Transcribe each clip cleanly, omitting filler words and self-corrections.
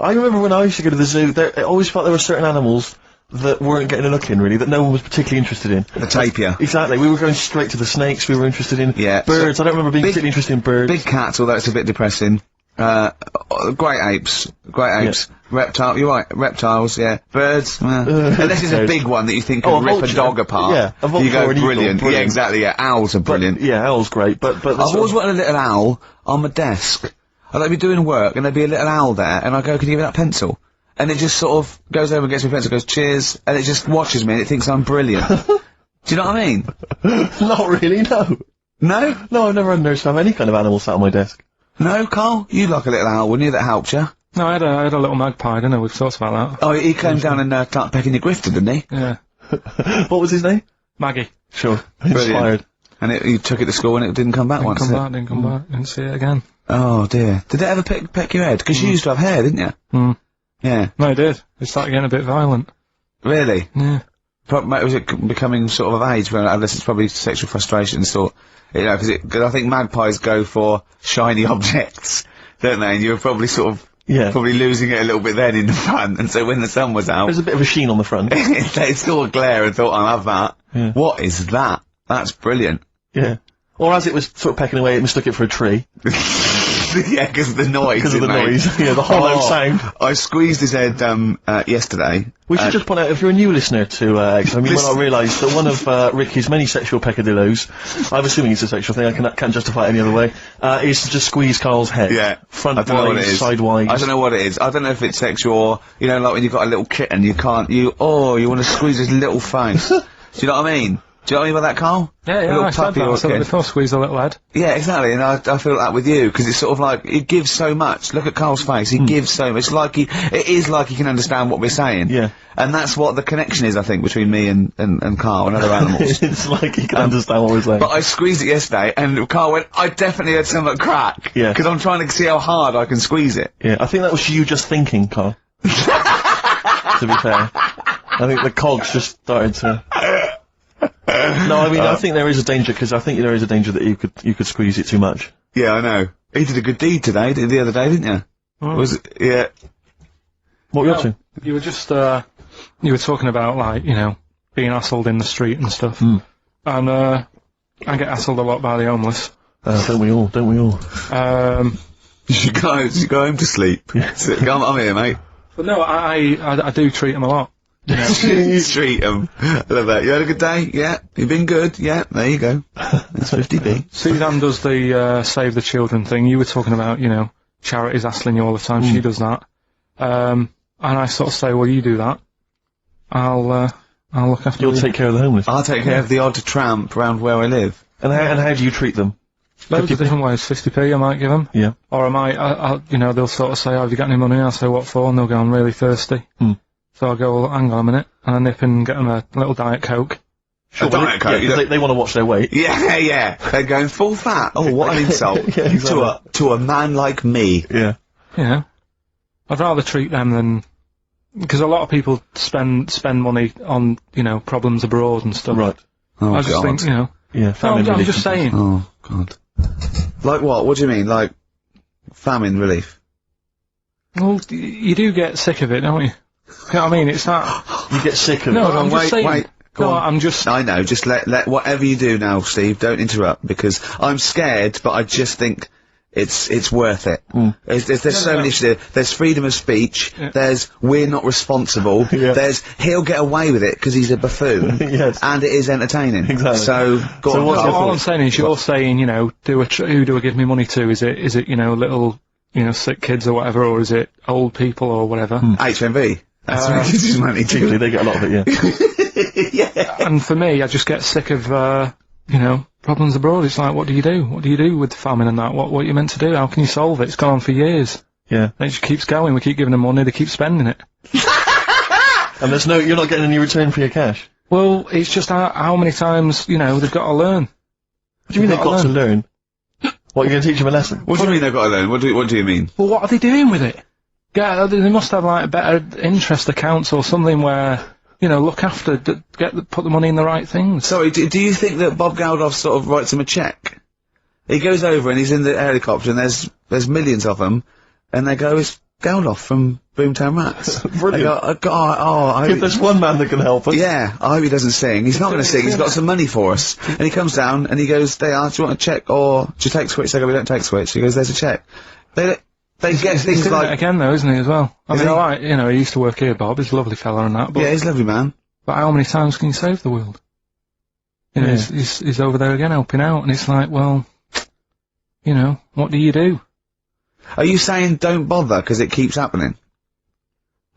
I remember when I used to go to the zoo, I always felt there were certain animals that weren't getting a look in, really, that no one was particularly interested in. The tapir. Exactly. We were going straight to the snakes. We were interested in Yeah, birds. I don't remember being particularly interested in birds. Big cats, although it's a bit depressing. Great apes. Yeah. You're right, reptiles, yeah. Birds, unless it's a big one that you think could rip a dog apart. Yeah, a vulture you go, or an eagle, brilliant. Yeah, exactly, yeah. Owls are brilliant. Yeah, owl's great, but I've always wanted a little owl on my desk. I'd be doing work, and there'd be a little owl there, and I go, can you give me that pencil? And it just sort of goes over and gets me a pencil, goes, cheers, and it just watches me, and it thinks I'm brilliant. Do you know what I mean? Not really, no. No? No, I've never understood to have any kind of animal sat on my desk. No, Carl? You'd like a little owl, wouldn't you, that helped you? No, I had a little magpie, didn't I? We've talked about that. Oh, he came down and started pecking your grifter, didn't he? Yeah. What was his name? Maggie. Sure. Brilliant. Inspired. And you took it to school and it didn't come back once, Didn't come back, didn't see it again. Oh, dear. Did it ever peck your head? Because you used to have hair, didn't you? Mm. Yeah. No, it did. It started getting a bit violent. Really? Yeah. Was it becoming sort of age when adolescents probably sexual frustrations or, you know, because I think magpies go for shiny objects, don't they? And you were probably sort of, probably losing it a little bit then in the front, and so when the sun was out... There's a bit of a sheen on the front. They saw a glare and thought, I'll have that. Yeah. What is that? That's brilliant. Yeah. Or as it was sort of pecking away, it mistook it for a tree. Yeah, because of the noise. Because of the noise. Yeah, the hollow sound. I squeezed his head, yesterday. We should just point out, if you're a new listener to, X, I mean, when I realised that one of, Ricky's many sexual peccadillos, I'm assuming it's a sexual thing, I can't justify it any other way, is to just squeeze Carl's head. Yeah. Front-wise, sidewise. I don't know what it is. I don't know if it's sexual or, you know, like when you've got a little kitten, you want to squeeze his little face. Do you know what I mean? Do you know what I mean by that, Carl? Yeah, I said that. I said that before, squeeze a little head. Yeah, exactly, and I feel that with you, because it's sort of like, it gives so much. Look at Carl's face, he gives so much. It is like he can understand what we're saying. Yeah. And that's what the connection is, I think, between me and Carl and other animals. It's like he can understand what we're saying. But I squeezed it yesterday, and Carl went, I definitely had something crack. Yeah. Because I'm trying to see how hard I can squeeze it. Yeah, I think that was you just thinking, Carl. To be fair. I think the cogs just started to... No, I mean, I think there is a danger, because I think there is a danger that you could squeeze it too much. Yeah, I know. He did a good deed today, the other day, didn't you? Oh. Was it? Yeah. What were you up to? You were just, you were talking about, like, you know, being asshole in the street and stuff. And, I get asshole a lot by the homeless. Don't we all? You should go home to sleep. Yeah. I'm here, mate. But no, I do treat them a lot. You know? You treat them. I love that. You had a good day? Yeah. You been good? Yeah. There you go. That's 50p. Suzanne does the, Save the Children thing. You were talking about, you know, charities hassling you all the time. She does that. And I sort of say, well, you do that. I'll look after you. You'll take care of the homeless. I'll take care of the odd tramp around where I live. And how do you treat them? Loads of different ways. 50p I might give them. Yeah. Or I might, you know, they'll sort of say, oh, have you got any money? I'll say, what for? And they'll go, I'm really thirsty. So I'll go, well, hang on a minute, and I nip and get them a little Diet Coke. Sure, a Diet Coke? Yeah, they want to watch their weight. Yeah. They're going full fat. Oh, what an insult. Yeah, exactly. To a man like me. Yeah. Yeah. I'd rather treat them than... Because a lot of people spend money on, you know, problems abroad and stuff. Right. Oh, I just think, you know... Yeah, famine relief. I'm just saying. Oh, God. Like what? What do you mean? Like, famine relief? Well, you do get sick of it, don't you? You know what I mean? It's that... You get sick of it. No, I'm just saying... Wait. Go on. I'm just... I know, just let whatever you do now, Steve, don't interrupt, because I'm scared, but I just think it's worth it. There's so many issues. There's freedom of speech, there's we're not responsible, there's he'll get away with it because he's a buffoon, yes. And it is entertaining. Exactly. So, all I'm saying is you're saying, you know, who do I give me money to? Is it, you know, little, you know, sick kids or whatever, or is it old people or whatever? HMV. That's where he gives his money to. They get a lot of it, yeah. Yeah. And for me, I just get sick of, you know, problems abroad. It's like, what do you do? What do you do with famine and that? What are you meant to do? How can you solve it? It's gone on for years. Yeah. And it just keeps going. We keep giving them money, they keep spending it. And you're not getting any return for your cash. Well, it's just how many times, you know, they've got to learn. What do you mean they've got to learn? What, you're going to teach them a lesson? What do you mean they've got to learn? What do you mean? Well, what are they doing with it? Yeah, they must have, like, better interest accounts or something where, you know, look after, put the money in the right things. Sorry, do you think that Bob Geldof sort of writes him a cheque? He goes over and he's in the helicopter and there's millions of them, and they go, Geldof from Boomtown Rats. Brilliant. I hope If there's one man that can help us. yeah, I hope he doesn't sing. He's not going to sing. He's got some money for us. And he comes down and he goes, "They are. Do you want a check or do you take Switch?" They go, "We don't take Switch." He goes, "There's a check." They get He's things doing it like again though, isn't he, as well? I Is mean, he? alright, you know, he used to work here, Bob. He's a lovely fella and that, but, yeah, he's a lovely man. but how many times can you save the world? You know, Yeah. he's over there again helping out, and it's like, well, you know, what do you do? Are you saying don't bother because it keeps happening?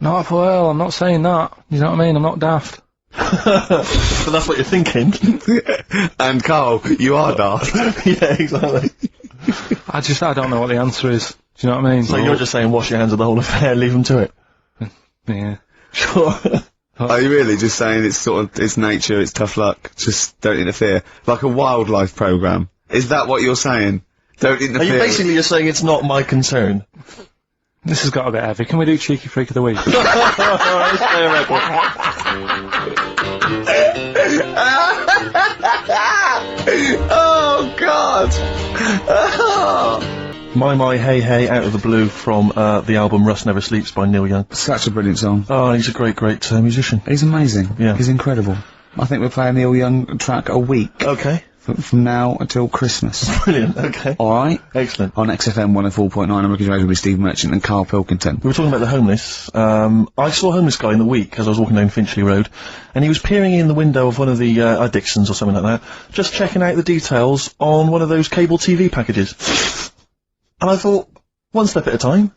Not well, I'm not saying that. You know what I mean? I'm not daft. But that's what you're thinking. And Carl, you are daft. Yeah, exactly. I don't know what the answer is. Do you know what I mean? So you're just saying wash your hands of the whole affair, leave them to it. Yeah. Sure. Are you really just saying it's sort of, it's nature, it's tough luck, just don't interfere? Like a wildlife programme. Is that what you're saying? Don't Are interfere. you basically you're saying it's not my concern? This has got a bit heavy. Can we do Cheeky Freak of the Week? Oh, God! My, hey, hey, out of the blue from the album Rust Never Sleeps by Neil Young. Such a brilliant song. Oh, he's a great musician. He's amazing. Yeah. He's incredible. I think we're playing Neil Young track a week Okay. from now until Christmas. Brilliant, okay. Alright? Excellent. On XFM 104.9, I'm looking radio with Steve Merchant and Karl Pilkington. We were talking about the homeless. I saw a homeless guy in the week as I was walking down Finchley Road, and he was peering in the window of one of the Dixons or something like that, just checking out the details on one of those cable TV packages. And I thought, one step at a time.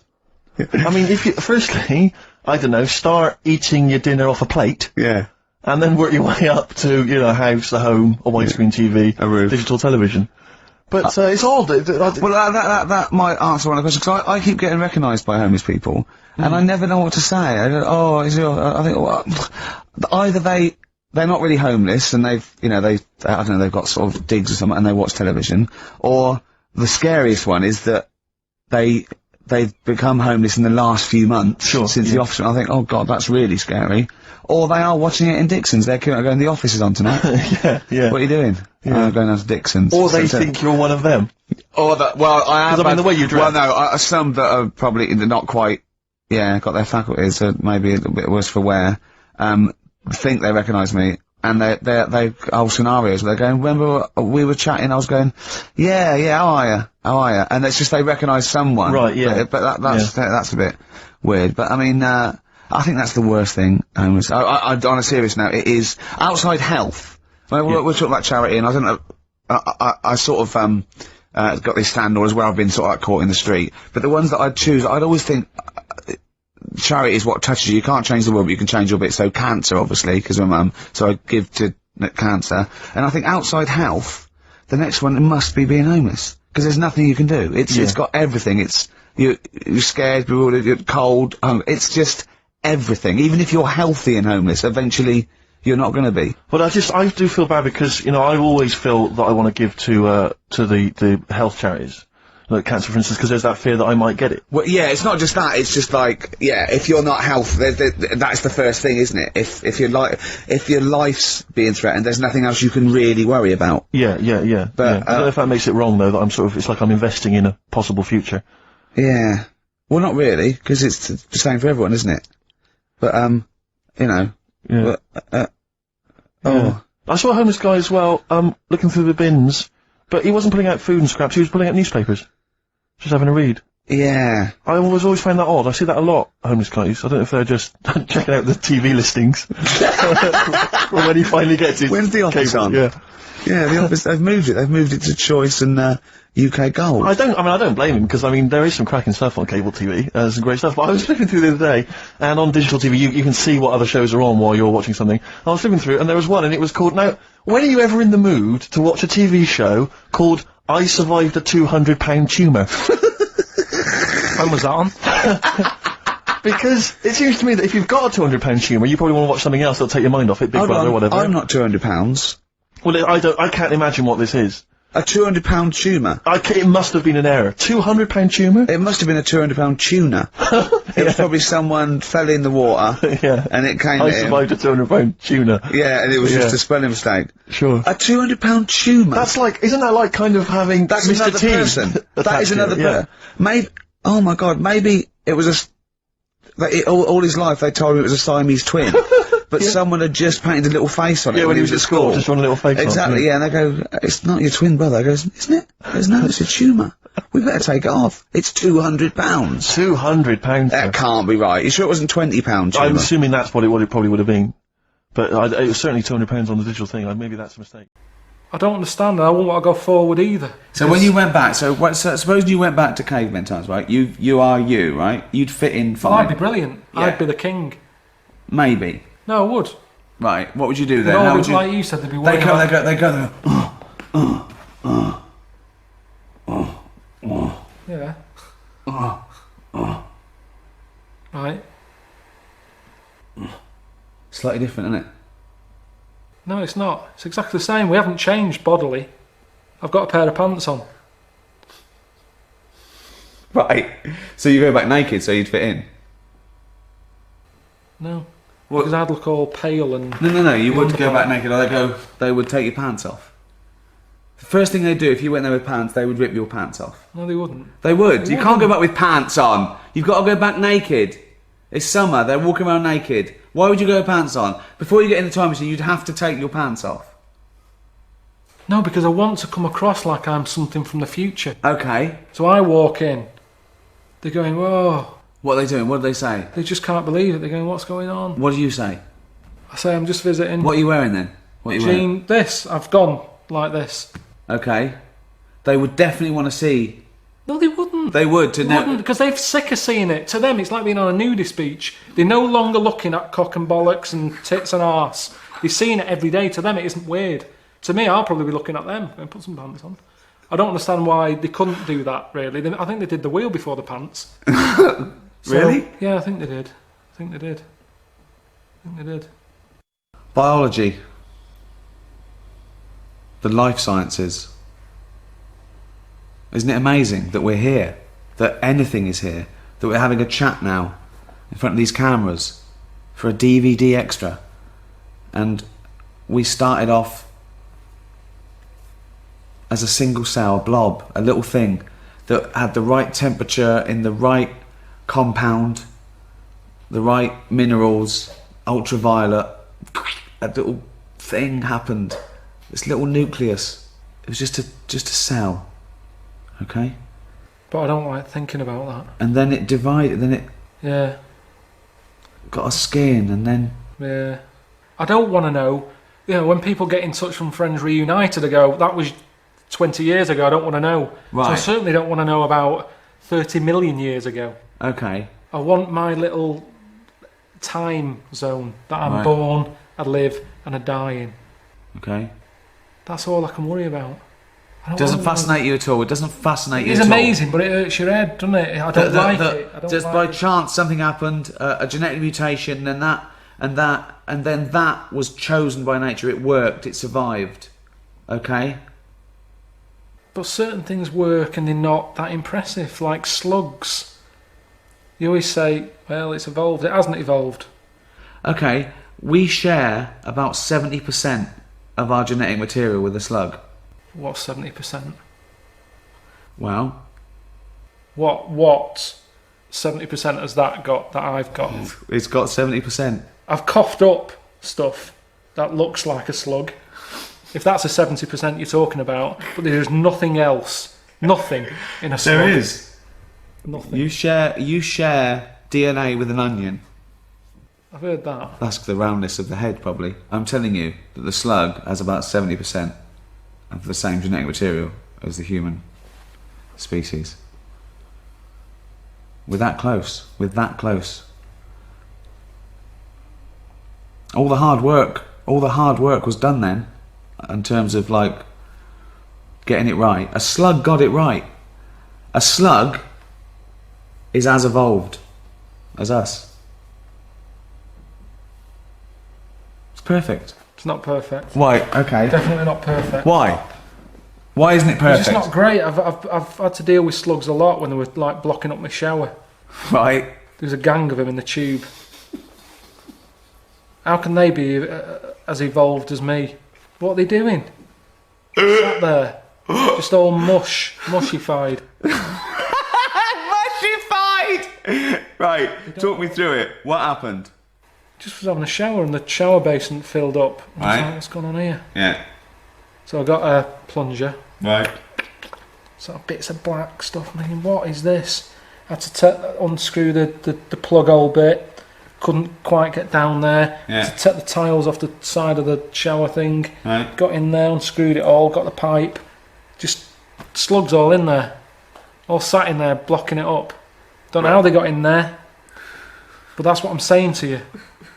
I mean, firstly, I don't know, start eating your dinner off a plate, Yeah. and then work your way up to, you know, a house, a home, a widescreen TV, A roof. digital television. But it's odd. Well, that might answer one of the questions, because I keep getting recognised by homeless people, and I never know what to say. I go, oh, is your, I think, well, either they're not really homeless, and they've, you know, I don't know, they've got sort of digs or something, and they watch television, or the scariest one is that they've become homeless in the last few months since the office. I think, oh God, that's really scary. Or they are watching it in Dixon's. They're going, the office is on tonight. yeah. What are you doing? Yeah. Going down to Dixon's. Or they think you're one of them. Or that, well, I have. 'Cause I mean, the way you dress. Well, no, some that are probably not quite, got their faculties, maybe a little bit worse for wear, think they recognise me. And they whole scenarios where they're going, remember we were chatting, I was going, yeah, how are you? And it's just they recognise someone. Right, yeah. But that's a bit weird. But I mean, I think that's the worst thing, homeless. On a serious note, it is outside health. We're talking about charity, and I don't know, I sort of, got this scandal as well, I've been sort of like caught in the street. But the ones that I'd choose, I'd always think, charity is what touches you. You can't change the world, but you can change your bit. So cancer, obviously, because my mum, so I give to cancer. And I think outside health, the next one must be being homeless, because there's nothing you can do. It's got everything. You're scared, bewildered, you're cold, it's just everything. Even if you're healthy and homeless, eventually you're not going to be. But I do feel bad because, you know, I always feel that I want to give to the health charities. Like cancer, for instance, because there's that fear that I might get it. Well, yeah, it's not just that. It's just like, if you're not healthy, that's the first thing, isn't it? If your life's being threatened, there's nothing else you can really worry about. Yeah. But, yeah. I don't know if that makes it wrong though. That I'm sort of, it's like I'm investing in a possible future. Yeah. Well, not really, because it's the same for everyone, isn't it? But you know. Yeah. Oh. I saw a homeless guy as well, looking through the bins, but he wasn't pulling out food and scraps. He was pulling out newspapers. Just having a read. Yeah. I always find that odd. I see that a lot, homeless guys. I don't know if they're just checking out the TV listings. For when he finally gets it. When's the office on? Yeah. Yeah, the office, they've moved it to Choice and, UK Gold. I don't blame him, because I mean, there is some cracking stuff on cable TV, some great stuff, but I was flipping through the other day, and on digital TV you can see what other shows are on while you're watching something. I was flipping through, and there was one, and it was called, now, when are you ever in the mood to watch a TV show called I Survived a £200 Tumour? When was that on? Because it seems to me that if you've got a £200 tumour, you probably want to watch something else that'll take your mind off it, Big Brother or whatever. I'm not £200. Well, I can't imagine what this is. A £200 tumour. It must have been an error. £200 tumour? It must have been a £200 tuna. It was probably someone fell in the water. Yeah. And it came I to him. survived a £200 tuna. Yeah, and it was just a spelling mistake. Sure. A £200 tumour. That's like, isn't that like kind of having That's Mr. another T person. That is another person. Maybe, oh my God, maybe it was all his life they told him it was a Siamese twin, but someone had just painted a little face on it when he was at school. Just drawn a little face Exactly, on it. yeah, and they go, it's not your twin brother. He goes, isn't it? He goes, no, it's a tumour. We better take it off. It's £200. £200. That can't be right. You sure it wasn't £20 tumour? I'm assuming that's what it probably would have been. But it was certainly £200 on the digital thing. Maybe that's a mistake. I don't understand. I wouldn't want to go forward either. So when you went back, so suppose you went back to caveman times, right? You are you, right? You'd fit in fine. I'd be brilliant. Yeah. I'd be the king. Maybe. No, I would. Right. What would you do then? No, How would you? like you said, they'd be They worrying go. Yeah. Right. Slightly different, isn't it? No, it's not. It's exactly the same. We haven't changed bodily. I've got a pair of pants on. Right. So you go back naked, so you'd fit in. No. What? Because I'd look all pale and... No. You would go back naked, or they would take your pants off. The first thing they'd do if you went there with pants, they would rip your pants off. No, they wouldn't. They would. They You can't go wouldn't. back with pants on. You've got to go back naked. It's summer. They're walking around naked. Why would you go with pants on? Before you get in the time machine, you'd have to take your pants off. No, because I want to come across like I'm something from the future. Okay. So I walk in. They're going, whoa. What are they doing? What do they say? They just can't believe it. They're going, what's going on? What do you say? I say, I'm just visiting. What are you wearing then? What are you wearing? Jean, this. I've gone like this. Okay. They would definitely want to see. No, they wouldn't. They would to know. Because they're sick of seeing it. To them, it's like being on a nudist beach. They're no longer looking at cock and bollocks and tits and arse. They're seeing it every day. To them, it isn't weird. To me, I'll probably be looking at them and put some pants on. I don't understand why they couldn't do that, really. I think they did the wheel before the pants. Really? Yeah, I think they did. I think they did. Biology. The life sciences. Isn't it amazing that we're here? That anything is here? That we're having a chat now in front of these cameras for a DVD extra. And we started off as a single cell blob, a little thing that had the right temperature in the right compound, the right minerals, ultraviolet. A little thing happened. This little nucleus. It was just a cell. Okay? But I don't like thinking about that. And then it divided, then it Yeah. got a skin, and then... Yeah. I don't want to know. You know, when people get in touch from Friends Reunited, I go, that was 20 years ago, I don't want to know. Right. So I certainly don't want to know about 30 million years ago. Okay. I want my little time zone that I'm Right. born, I live, and I die in. Okay. That's all I can worry about. I don't Doesn't wanna know. fascinate you at all. It doesn't fascinate you It's at all. amazing, but it hurts your head, doesn't it? I don't like it. I don't Just like by it. chance something happened, a genetic mutation, and then that was chosen by nature. It worked. It survived. Okay. But certain things work and they're not that impressive, like slugs. You always say, well, it's evolved. It hasn't evolved. Okay. We share about 70% of our genetic material with a slug. What's 70%? Well, What 70% has that got that I've got? it's got 70%. I've coughed up stuff that looks like a slug. If that's a 70% you're talking about, but there's nothing else. Nothing in a slug. There is. Nothing. You share DNA with an onion. I've heard that. That's the roundness of the head, probably. I'm telling you that the slug has about 70% of the same genetic material as the human species. We're that close. We're that close. All the hard work was done then, in terms of like getting it right. A slug got it right. A slug is as evolved as us. It's perfect. It's not perfect. Why? Okay. Definitely not perfect. Why? Why isn't it It's perfect? just not great. I've had to deal with slugs a lot when they were like blocking up my shower. Right. There was a gang of them in the tube. How can they be as evolved as me? What are they doing? Sat there, just all mushified. Mushified! Right, talk me through it. What happened? Just was having a shower and the shower basin filled up. I was Right. like, what's going on here? Yeah. So I got a plunger. Right. Sort of bits of black stuff. I'm thinking, what is this? I had to unscrew the plug hole bit. Couldn't quite get down there. Yeah. To take the tiles off the side of the shower thing. Right. Got in there, unscrewed it all, got the pipe. Just slugs all in there. All sat in there, blocking it up. Don't know how they got in there. But that's what I'm saying to you.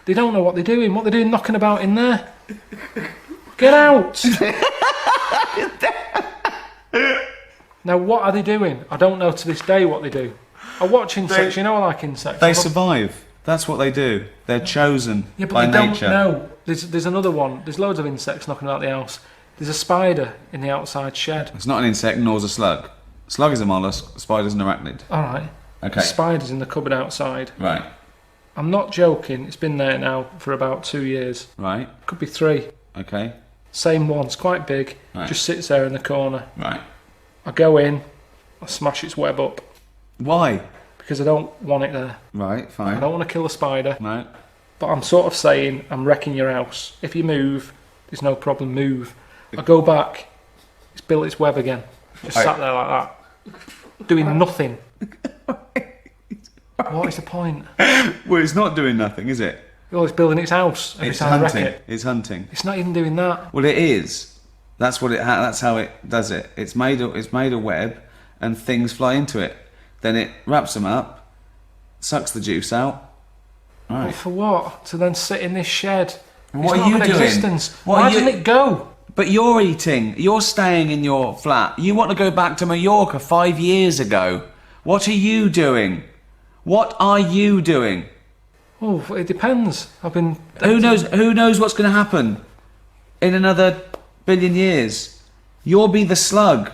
They don't know what they're doing. What they're doing knocking about in there. Get out! Now, what are they doing? I don't know to this day what they do. I watch insects, you know I like insects. They survive. That's what they do. They're chosen Yeah, but by they nature. don't know. There's another one. There's loads of insects knocking about the house. There's a spider in the outside shed. It's not an insect, nor is a slug. Slug is a mollusk, a spider's an arachnid. Alright. Okay. Spider's in the cupboard outside. Right. I'm not joking. It's been there now for about 2 years. Right. Could be 3. Okay. Same one. It's quite big. Right. Just sits there in the corner. Right. I go in. I smash its web up. Why? Because I don't want it there. Right, I fine. don't want to kill a spider. Right. But I'm sort of saying, I'm wrecking your house. If you move, there's no problem, move. I go back, it's built its web again. Just sat there like that. Doing nothing. What is the point? Well, it's not doing nothing, is it? Well, it's building its house every It's time I wreck hunting. it. It's hunting. It's not even doing that. Well, it is. That's what it. That's how it does it. It's made a web, and things fly into it. Then it wraps them up, sucks the juice out. But Right. for what? To then sit in this shed. What It's are not you an doing? Existence. What Why are you- doesn't it go? But you're eating. You're staying in your flat. You want to go back to Mallorca 5 years ago. What are you doing? What are you doing? Oh, it depends. I've been. Who knows? Who knows what's going to happen in another billion years? You'll be the slug.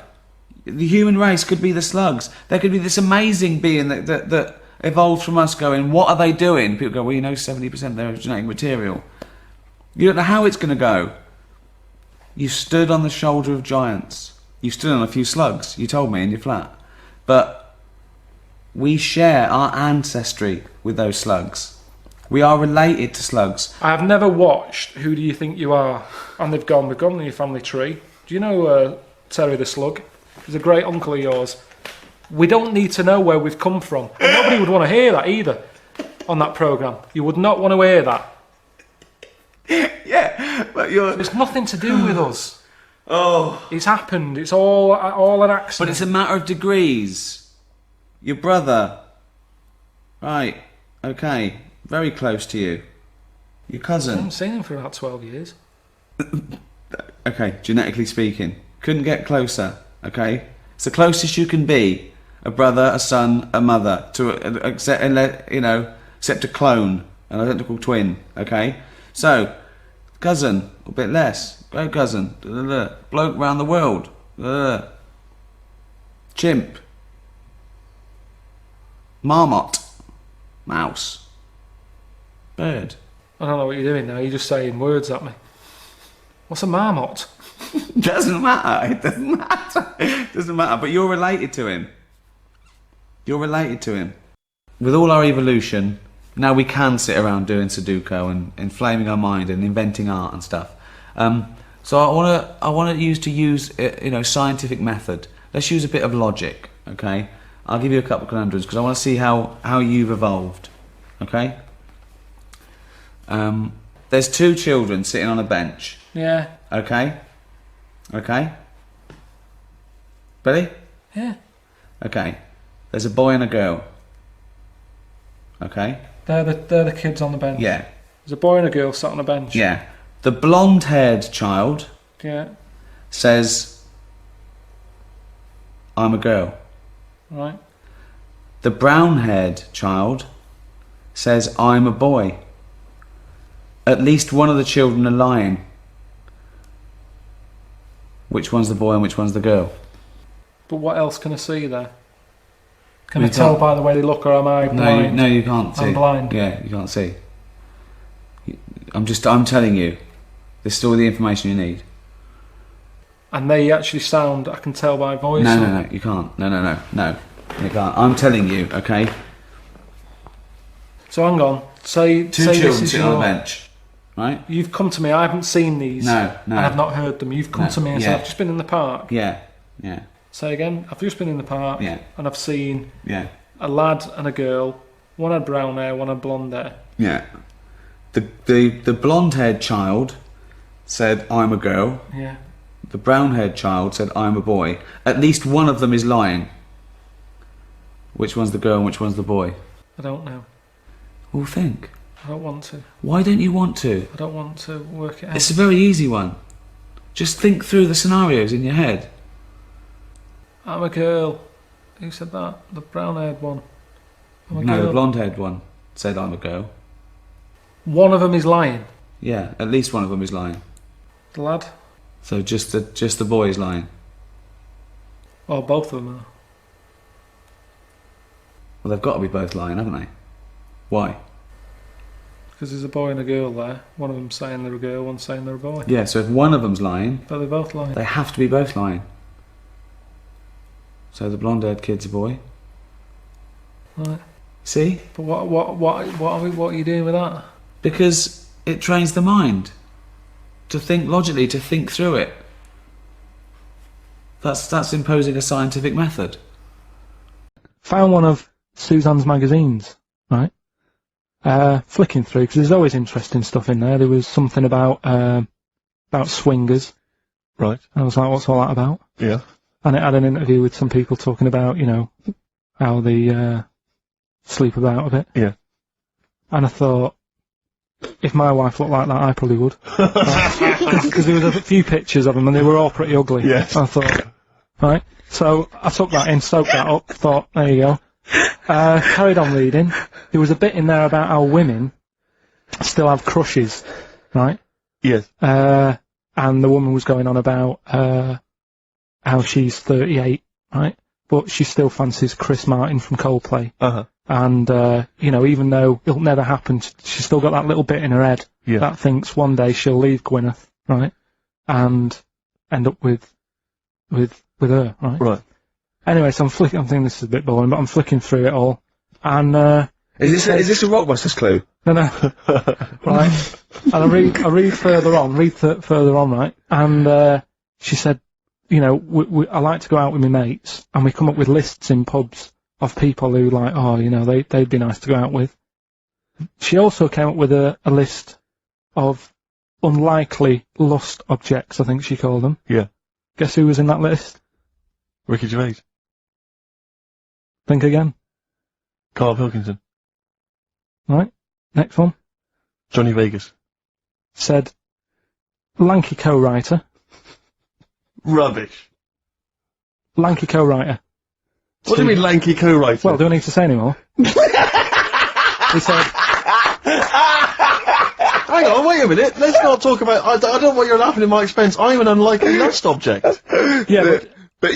The human race could be the slugs. There could be this amazing being that evolved from us going, what are they doing? People go, well, you know, 70% of their genetic material. You don't know how it's going to go. You stood on the shoulder of giants. You stood on a few slugs, you told me, in your flat. But we share our ancestry with those slugs. We are related to slugs. I have never watched Who Do You Think You Are? And we've gone in your family tree. Do you know Terry the Slug? He's a great uncle of yours. We don't need to know where we've come from. And nobody would want to hear that either on that programme. You would not want to hear that. Yeah, but you're... It's nothing to do with us. Oh. It's happened. It's all an accident. But it's a matter of degrees. Your brother. Right, okay. Very close to you. Your I cousin. haven't seen him for about 12 years. Okay, genetically speaking. Couldn't get closer, okay? It's the closest you can be. A brother, a son, a mother. Except a clone. An identical twin, okay? So, cousin, a bit less. Great cousin. Bloke round the world. Chimp. Marmot. Mouse. Bird. I don't know what you're doing now. You're just saying words at me. What's a marmot? Doesn't matter. It doesn't matter. It doesn't matter. But you're related to him. You're related to him. With all our evolution, now we can sit around doing Sudoku and inflaming our mind and inventing art and stuff. So I want to use scientific method. Let's use a bit of logic. Okay. I'll give you a couple of conundrums because I want to see how you've evolved. Okay. There's 2 children sitting on a bench. Yeah. Okay. Okay. Ready? Yeah. Okay. There's a boy and a girl. Okay. They're the kids on the bench. Yeah. There's a boy and a girl sat on a bench. Yeah. The blonde-haired child Yeah. says, I'm a girl. Right. The brown-haired child says, I'm a boy. At least one of the children are lying. Which one's the boy and which one's the girl? But what else can I see there? Can You I tell can't- by the way they look, or am I blind? No, you can't see. I'm blind. Yeah, you can't see. I'm telling you. This is all the information you need. And they actually sound, I can tell by voice. No, you can't. No, you can't. I'm telling you, okay? So hang on. Say Two say this children is sitting on your. a bench, right? You've come to me. I haven't seen these. No. And I've not heard them. You've come No, to me and said, yeah. "I've just been in the park." Yeah. Say again. I've just been in the park. Yeah. And I've seen Yeah. a lad and a girl. One had brown hair. One had blonde hair. Yeah. The blonde-haired child said, "I'm a girl." Yeah. The brown-haired child said, "I'm a boy." At least one of them is lying. Which one's the girl and which one's the boy? I don't know. Well, think. I don't want to. Why don't you want to? I don't want to work it out. It's a very easy one. Just think through the scenarios in your head. I'm a girl. Who said that? The brown-haired one. I'm a No, girl. the blonde-haired one said, "I'm a girl." One of them is lying. Yeah, at least one of them is lying. The lad. So just the boy is lying. Or both of them are. Well, they've got to be both lying, haven't they? Why? Because there's a boy and a girl there. One of them's saying they're a girl, one's saying they're a boy. Yeah, so if one of them's lying, But they're both lying. they have to be both lying. So the blonde-haired kid's a boy. Right. See? But what are you doing with that? Because it trains the mind to think logically, to think through it. That's imposing a scientific method. Found one of Suzanne's magazines, right? Flicking through, because there's always interesting stuff in there. There was something about swingers. Right. I was like, what's all that about? Yeah. And it had an interview with some people talking about, how they sleep about a bit. Yeah. And I thought, if my wife looked like that, I probably would. Because there was a few pictures of them, and they were all pretty ugly. Yes. I thought, right. So I took that in, soaked that up, thought, there you go. Carried on reading. There was a bit in there about how women still have crushes, right? Yes. And the woman was going on about how she's 38, right? But she still fancies Chris Martin from Coldplay. Uh-huh. And, even though it'll never happen, she's still got that little bit in her head that thinks one day she'll leave Gwyneth, right? And end up with her, right? Right. Anyway, so I'm thinking this is a bit boring, but I'm flicking through it all. And, Is this a Rockbusters clue? No. Right. And I read further on, right? And, she said, I like to go out with my mates, and we come up with lists in pubs of people who they'd be nice to go out with. She also came up with a list of unlikely lust objects, I think she called them. Yeah. Guess who was in that list? Ricky Gervais. Think again. Karl Pilkington. Right. Next one. Johnny Vegas. Said, lanky co-writer. Rubbish. Lanky co-writer. What do you mean lanky co-writer? Well, do I need to say any more? He said... Hang on, wait a minute. Let's not talk about... I don't know what you're laughing at my expense. I'm an unlikely lust object. Yeah, But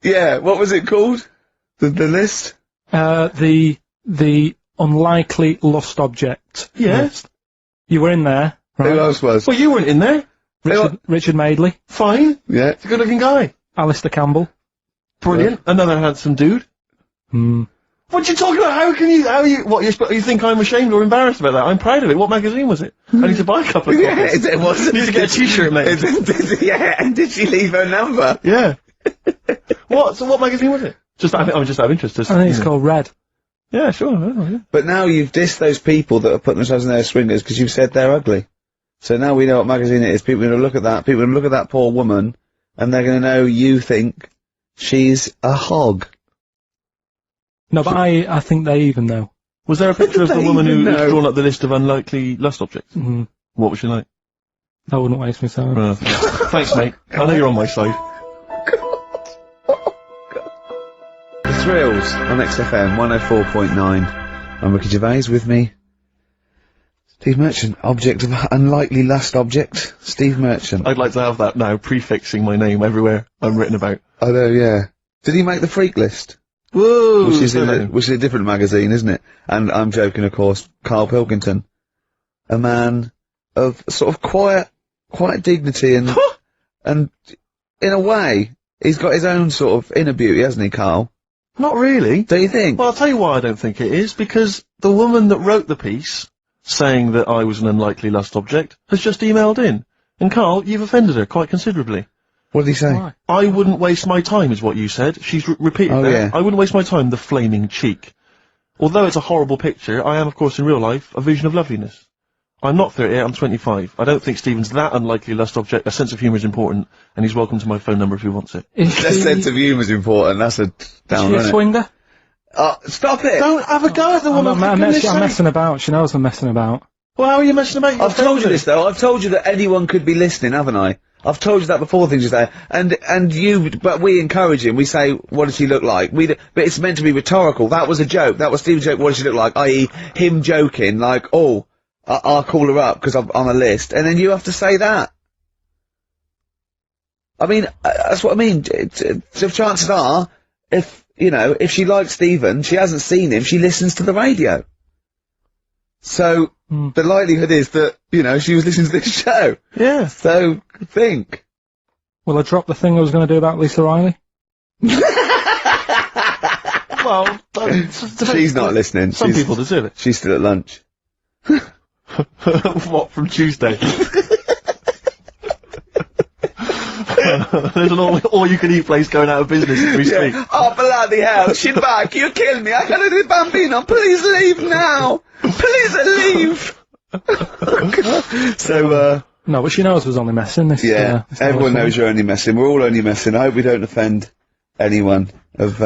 yeah, what was it called? The list? The unlikely lust object. Yeah. List. You were in there, right? Who else was? Well, you weren't in there. Richard Madeley, Fine. Yeah. He's a good-looking guy. Alistair Campbell. Brilliant. Another handsome dude. Hmm. What you talking about? You think I'm ashamed or embarrassed about that? I'm proud of it. What magazine was it? I need to buy a couple of copies. Yeah, it was. Need to get a t-shirt made. Yeah, and did she leave her number? Yeah. What? So what magazine was it? I'm just out of interest. I think it's called Red. Yeah, sure. Yeah. But now you've dissed those people that have put themselves in their swingers because you've said they're ugly. So now we know what magazine it is. People are going to look at that. People are going to look at that poor woman, and they're going to know you think she's a hog. No, but I think they even know. Was there a picture of the They woman who even know. drawn up the list of unlikely lust objects? Mm. What was she like? I wouldn't waste my time. Thanks, mate. I know you're on my side. The Thrills on XFM 104.9. I'm Ricky Gervais, with me Steve Merchant. Object of unlikely lust object, Steve Merchant. I'd like to have that now, prefixing my name everywhere I'm written about. I know, yeah. Did he make the freak list? Whoa! Which is a different magazine, isn't it? And I'm joking, of course. Karl Pilkington, a man of sort of quiet dignity and and in a way, he's got his own sort of inner beauty, hasn't he, Karl? Not really. Do you think? Well, I'll tell you why I don't think it is, because the woman that wrote the piece, saying that I was an unlikely lust object, has just emailed in. And Carl, you've offended her quite considerably. What did he say? Why? I wouldn't waste my time, is what you said. She's repeated that. yeah. I wouldn't waste my time, the flaming cheek. Although it's a horrible picture, I am, of course, in real life, a vision of loveliness. I'm not 38, I'm 25. I don't think Stephen's that unlikely lust object. A sense of humour is important, and he's welcome to my phone number if he wants it. Is That she, sense of humour is important. That's a is down, she a isn't it? swinger? Stop it! Don't have a go at the woman, for I'm goodness sake. messing about. She knows I'm messing about. Well, how are you messing about? I've told you this though. I've told you that anyone could be listening, haven't I? I've told you that before. Things you say, but we encourage him. We say, "What does she look like?" But it's meant to be rhetorical. That was a joke. That was Stephen's joke. What does she look like? I.e., him joking, like, "Oh, I'll call her up because I'm on a list," and then you have to say that. I mean, that's what I mean. So chances are, if she likes Stephen, she hasn't seen him. She listens to the radio. So the likelihood is that she was listening to this show. Yeah. So think. Will I drop the thing I was going to do about Lisa Riley? Well, She's not listening. Some people deserve it. She's still at lunch. What, from Tuesday? There's an all-you-can-eat place going out of business as we speak. Oh, bloody hell. She's back. You killed me. I gotta do Bambino. Please leave now. Please leave. So, No, but she knows I was only messing. This, yeah, this everyone whole knows you're only messing. We're all only messing. I hope we don't offend anyone of,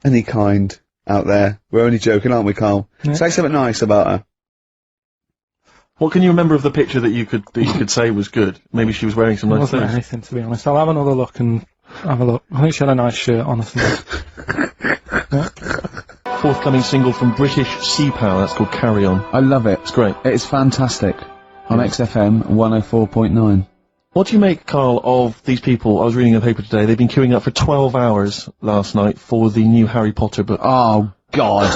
any kind out there. We're only joking, aren't we, Carl? Yeah. Say something nice about her. What can you remember of the picture that you could say was good? Maybe she was wearing some It nice wasn't clothes. anything, to be honest. I'll have another look and have a look. I think she had a nice shirt, honestly. Forthcoming single from British Sea Power, that's called Carry On. I love it. It's great. It's fantastic. On XFM 104.9. What do you make, Carl, of these people? I was reading a paper today. They've been queuing up for 12 hours last night for the new Harry Potter book. Oh, God.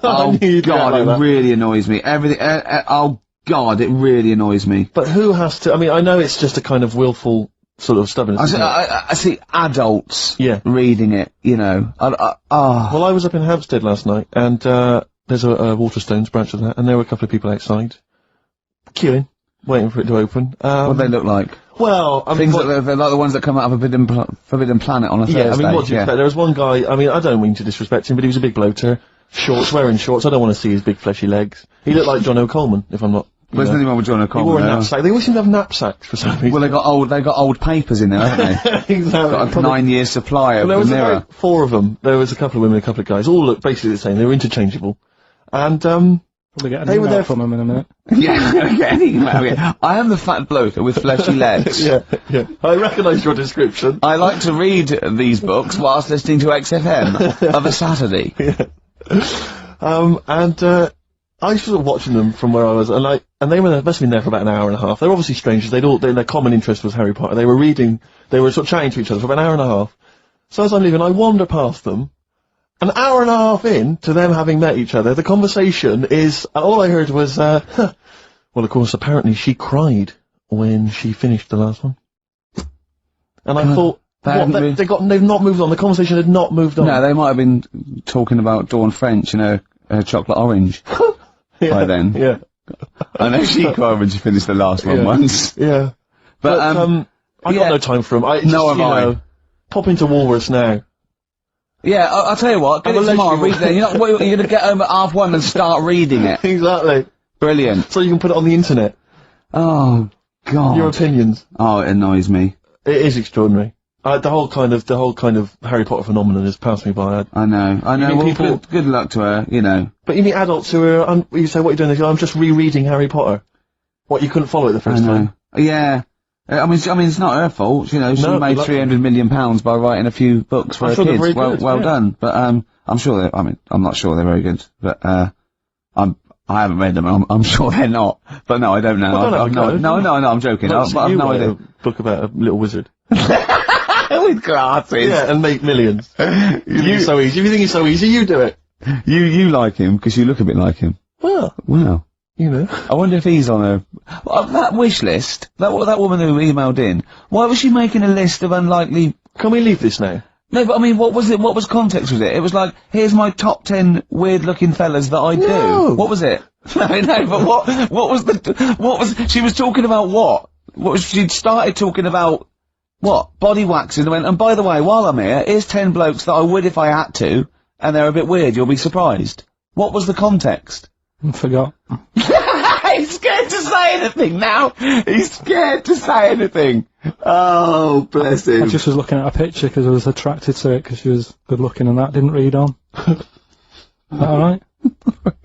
Oh, knew you'd God, get like it that. really annoys me. Everything, oh, God, it really annoys me. But who has to? I mean, I know it's just a kind of willful sort of stubbornness. I see adults Yeah. reading it, Well, I was up in Hampstead last night, and there's a Waterstones branch of that, and there were a couple of people outside queuing, waiting for it to open. what do they look like? Well, I mean, Things that they're like the ones that come out of Forbidden Planet on a Thursday. yeah, I mean, what do you expect? There was one guy, I mean, I don't mean to disrespect him, but he was a big bloater, wearing shorts, I don't want to see his big fleshy legs. He looked like John O'Coleman, if I'm not... There's nothing wrong with John He wore a O'Connor. knapsack. They always seem to have knapsacks for some reason. Well, they got old papers in there, haven't they? Exactly. Got a 9 year supply of There the was mirror. about 4 of them. There was a couple of women, a couple of guys. All looked basically the same. They were interchangeable. And, Probably get an They were email there from him in a minute. Yeah, yeah. I am the fat bloke with fleshy legs. yeah. I recognise your description. I like to read these books whilst listening to XFM of a Saturday. I was sort of watching them from where I was, and they must have been there for about an hour and a half. They're obviously strangers. Their common interest was Harry Potter. They were sort of chatting to each other for about an hour and a half. So as I'm leaving, I wander past them. An hour and a half in to them having met each other, the conversation is, all I heard was, well, of course, apparently she cried when she finished the last one. And I thought, they've not moved on. The conversation had not moved on. No, they might have been talking about Dawn French, chocolate orange. By then. Yeah. I know she cried when she finished the last one once. Yeah. But I got no time for them. Pop into Woolworths now. Yeah, I'll tell you what, get it tomorrow, read it. You're going to get home at 1:30 and start reading it. Exactly. Brilliant. So you can put it on the internet. Oh, God. Your opinions. Oh, it annoys me. It is extraordinary. The whole kind of Harry Potter phenomenon has passed me by. I know. mean people- Good luck to her, But you meet adults who are, you say, what are you doing? They go, I'm just rereading Harry Potter. What, you couldn't follow it the first time? Yeah. I mean, it's not her fault, she made £300 million by writing a few books for her sure they're kids. very good, Well yeah. done. But, I'm sure I'm not sure they're very good, but, I haven't read them, I'm sure they're not. But no, I don't know. Well, don't have a go. No, I'm joking. Well, I've no write idea. a book about a little wizard. With glasses. Yeah, and make millions. You so easy. If you think it's so easy, you do it. You like him, because you look a bit like him. Well, Wow. I wonder if he's on that wish list, that woman who emailed in, why was she making a list of unlikely... Can we leave this now? No, but I mean, what was it? What was context with it? It was like, here's my top 10 weird-looking fellas that I do. No. What was it? No, but what was, she was talking about what? She'd started talking about, what? Body waxing, and went, and by the way, while I'm here, here's 10 blokes that I would if I had to, and they're a bit weird, you'll be surprised. What was the context? I forgot. He's scared to say anything now! He's scared to say anything! Oh, bless him. I just was looking at a picture because I was attracted to it because she was good looking and that. Didn't read on. Is that alright?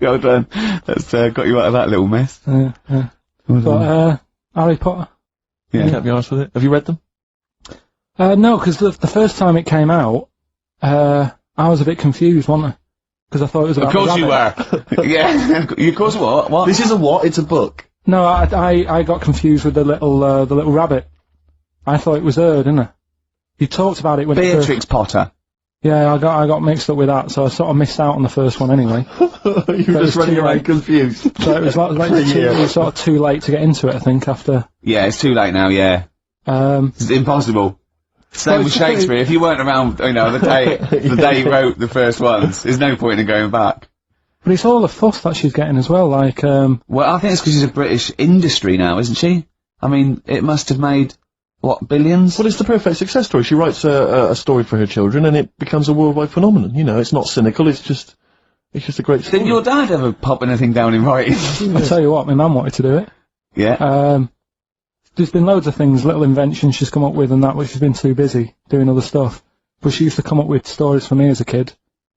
Well done. That's, got you out of that little mess. Yeah. But, Harry Potter. Yeah. Can't be honest with it. Have you read them? No, because the first time it came out, I was a bit confused, wasn't I? Because I thought it was about Of course the you rabbit. were. Yeah, of course what? What? This is a what? It's a book. No, I got confused with the little rabbit. I thought it was her, didn't I? You talked about it when Beatrix Potter. Yeah, I got mixed up with that, so I sort of missed out on the first one anyway. You were just running around confused. So it was it was sort of too late to get into it, I think, after. Yeah, it's too late now, yeah. It's impossible. Same with Shakespeare, if you weren't around, you know, the day he wrote the first ones, there's no point in going back. But it's all the fuss that she's getting as well, like, Well, I think it's because she's a British industry now, isn't she? I mean, it must have made, what, billions? Well, it's the perfect success story. She writes a story for her children, and it becomes a worldwide phenomenon. You know, it's not cynical. It's just a great story. Didn't your dad ever pop anything down in writing? I'll tell you what, my mum wanted to do it. Yeah. There's been loads of things, little inventions she's come up with and that, but she's been too busy doing other stuff. But she used to come up with stories for me as a kid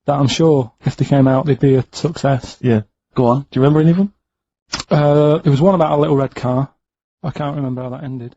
that I'm sure, if they came out, they'd be a success. Yeah. Go on. Do you remember any of them? There was one about a little red car. I can't remember how that ended.